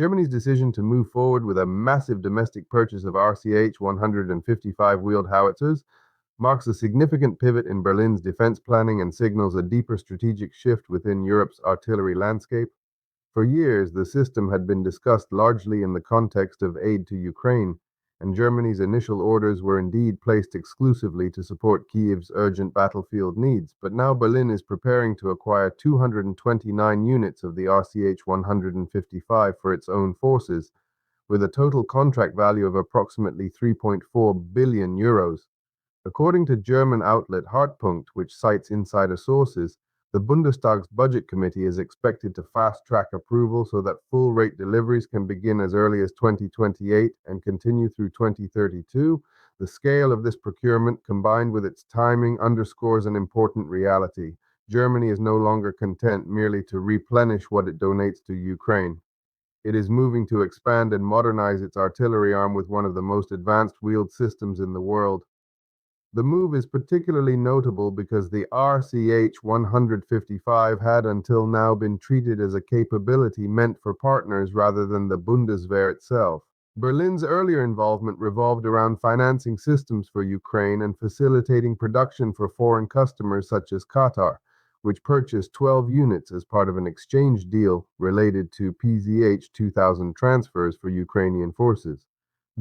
Germany's decision to move forward with a massive domestic purchase of RCH 155 wheeled howitzers marks a significant pivot in Berlin's defense planning and signals a deeper strategic shift within Europe's artillery landscape. For years, the system had been discussed largely in the context of aid to Ukraine, and Germany's initial orders were indeed placed exclusively to support Kiev's urgent battlefield needs. But now Berlin is preparing to acquire 229 units of the RCH 155 for its own forces, with a total contract value of approximately 3.4 billion euros. According to German outlet Hartpunkt, which cites insider sources, the Bundestag's budget committee is expected to fast-track approval so that full-rate deliveries can begin as early as 2028 and continue through 2032. The scale of this procurement, combined with its timing, underscores an important reality. Germany is no longer content merely to replenish what it donates to Ukraine. It is moving to expand and modernize its artillery arm with one of the most advanced wheeled systems in the world. The move is particularly notable because the RCH 155 had until now been treated as a capability meant for partners rather than the Bundeswehr itself. Berlin's earlier involvement revolved around financing systems for Ukraine and facilitating production for foreign customers such as Qatar, which purchased 12 units as part of an exchange deal related to PZH 2000 transfers for Ukrainian forces.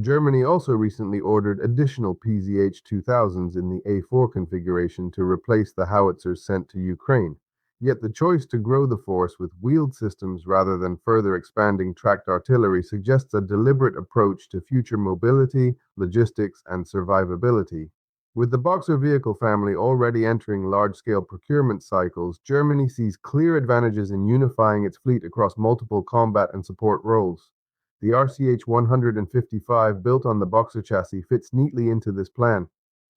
Germany also recently ordered additional PZH 2000s in the A4 configuration to replace the howitzers sent to Ukraine. Yet the choice to grow the force with wheeled systems rather than further expanding tracked artillery suggests a deliberate approach to future mobility, logistics, and survivability. With the Boxer vehicle family already entering large-scale procurement cycles, Germany sees clear advantages in unifying its fleet across multiple combat and support roles. The RCH 155, built on the Boxer chassis, fits neatly into this plan.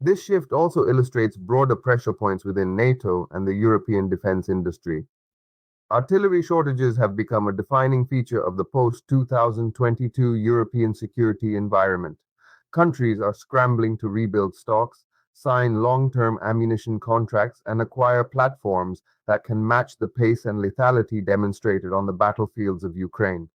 This shift also illustrates broader pressure points within NATO and the European defense industry. Artillery shortages have become a defining feature of the post-2022 European security environment. Countries are scrambling to rebuild stocks, sign long-term ammunition contracts, and acquire platforms that can match the pace and lethality demonstrated on the battlefields of Ukraine.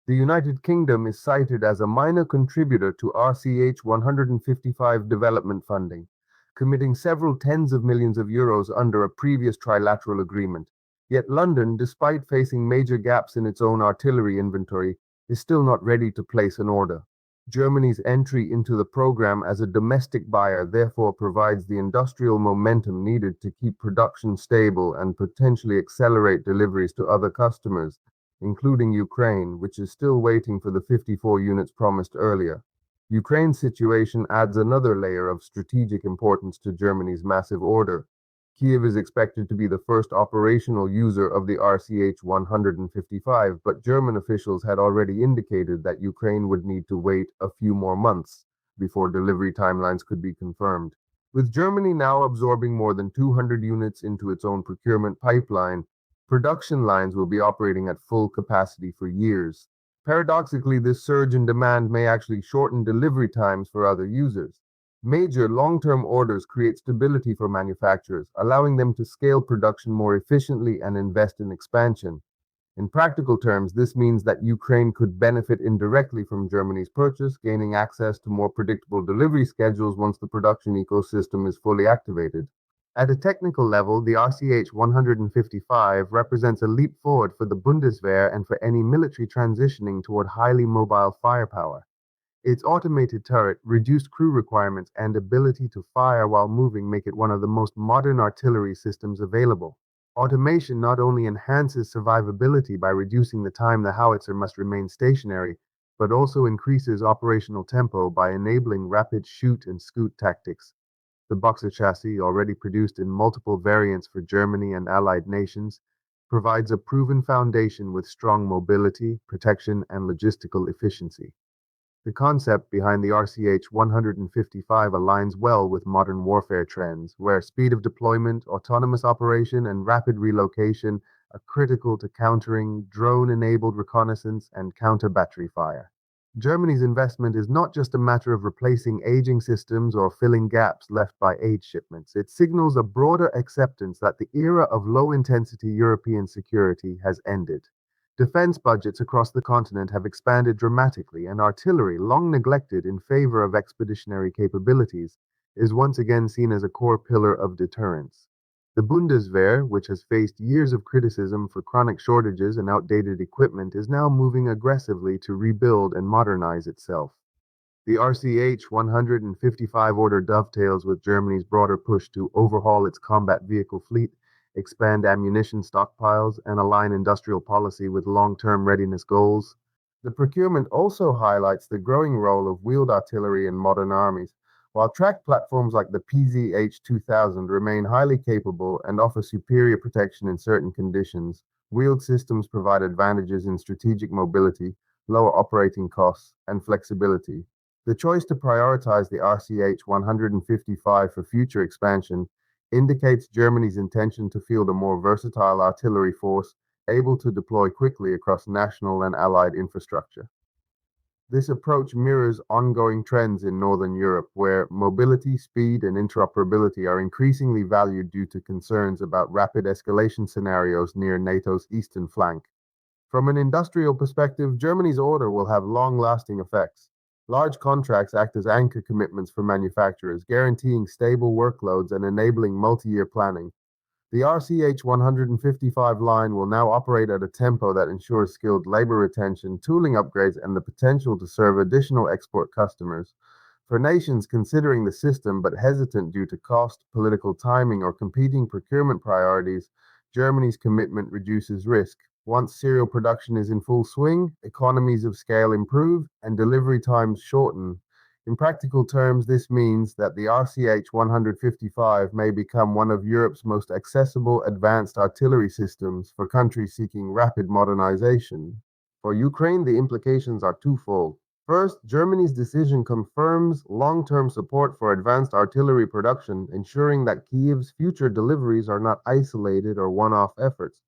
The United Kingdom is cited as a minor contributor to RCH 155 development funding, committing several tens of millions of euros under a previous trilateral agreement. Yet London, despite facing major gaps in its own artillery inventory, is still not ready to place an order. Germany's entry into the program as a domestic buyer therefore provides the industrial momentum needed to keep production stable and potentially accelerate deliveries to other customers, including Ukraine, which is still waiting for the 54 units promised earlier. Ukraine's situation adds another layer of strategic importance to Germany's massive order. Kiev is expected to be the first operational user of the RCH 155, but German officials had already indicated that Ukraine would need to wait a few more months before delivery timelines could be confirmed. With Germany now absorbing more than 200 units into its own procurement pipeline, production lines will be operating at full capacity for years. Paradoxically, this surge in demand may actually shorten delivery times for other users. Major long-term orders create stability for manufacturers, allowing them to scale production more efficiently and invest in expansion. In practical terms, this means that Ukraine could benefit indirectly from Germany's purchase, gaining access to more predictable delivery schedules once the production ecosystem is fully activated. At a technical level, the RCH 155 represents a leap forward for the Bundeswehr and for any military transitioning toward highly mobile firepower. Its automated turret, reduced crew requirements, and ability to fire while moving make it one of the most modern artillery systems available. Automation not only enhances survivability by reducing the time the howitzer must remain stationary, but also increases operational tempo by enabling rapid shoot and scoot tactics. The Boxer chassis, already produced in multiple variants for Germany and allied nations, provides a proven foundation with strong mobility, protection, and logistical efficiency. The concept behind the RCH 155 aligns well with modern warfare trends, where speed of deployment, autonomous operation, and rapid relocation are critical to countering drone-enabled reconnaissance and counter-battery fire. Germany's investment is not just a matter of replacing aging systems or filling gaps left by aid shipments. It signals a broader acceptance that the era of low-intensity European security has ended. Defense budgets across the continent have expanded dramatically, and artillery, long neglected in favor of expeditionary capabilities, is once again seen as a core pillar of deterrence. The Bundeswehr, which has faced years of criticism for chronic shortages and outdated equipment, is now moving aggressively to rebuild and modernize itself. The RCH 155 order dovetails with Germany's broader push to overhaul its combat vehicle fleet, expand ammunition stockpiles, and align industrial policy with long-term readiness goals. The procurement also highlights the growing role of wheeled artillery in modern armies. While tracked platforms like the PZH-2000 remain highly capable and offer superior protection in certain conditions, wheeled systems provide advantages in strategic mobility, lower operating costs, and flexibility. The choice to prioritize the RCH 155 for future expansion indicates Germany's intention to field a more versatile artillery force able to deploy quickly across national and allied infrastructure. This approach mirrors ongoing trends in Northern Europe, where mobility, speed, and interoperability are increasingly valued due to concerns about rapid escalation scenarios near NATO's eastern flank. From an industrial perspective, Germany's order will have long-lasting effects. Large contracts act as anchor commitments for manufacturers, guaranteeing stable workloads and enabling multi-year planning. The RCH 155 line will now operate at a tempo that ensures skilled labor retention, tooling upgrades, and the potential to serve additional export customers. For nations considering the system but hesitant due to cost, political timing, or competing procurement priorities, Germany's commitment reduces risk. Once serial production is in full swing, economies of scale improve and delivery times shorten. In practical terms, this means that the RCH 155 may become one of Europe's most accessible advanced artillery systems for countries seeking rapid modernization. For Ukraine, the implications are twofold. First, Germany's decision confirms long-term support for advanced artillery production, ensuring that Kyiv's future deliveries are not isolated or one-off efforts.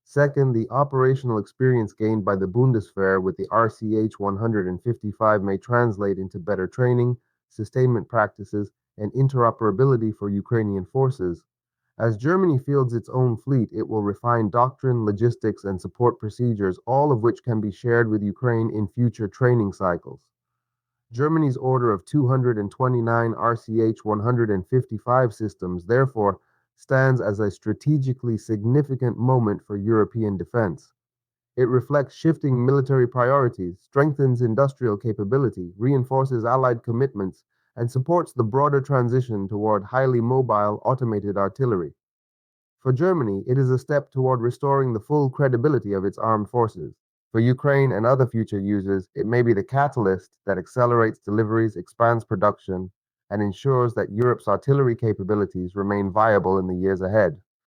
Second, the operational experience gained by the Bundeswehr with the RCH 155 may translate into better training, sustainment practices, and interoperability for Ukrainian forces. As Germany fields its own fleet, it will refine doctrine, logistics, and support procedures, all of which can be shared with Ukraine in future training cycles. Germany's order of 229 RCH 155 systems, therefore, stands as a strategically significant moment for European defense. It reflects shifting military priorities, strengthens industrial capability, reinforces allied commitments, and supports the broader transition toward highly mobile, automated artillery. For Germany, it is a step toward restoring the full credibility of its armed forces. For Ukraine and other future users, it may be the catalyst that accelerates deliveries, expands production, and ensures that Europe's artillery capabilities remain viable in the years ahead.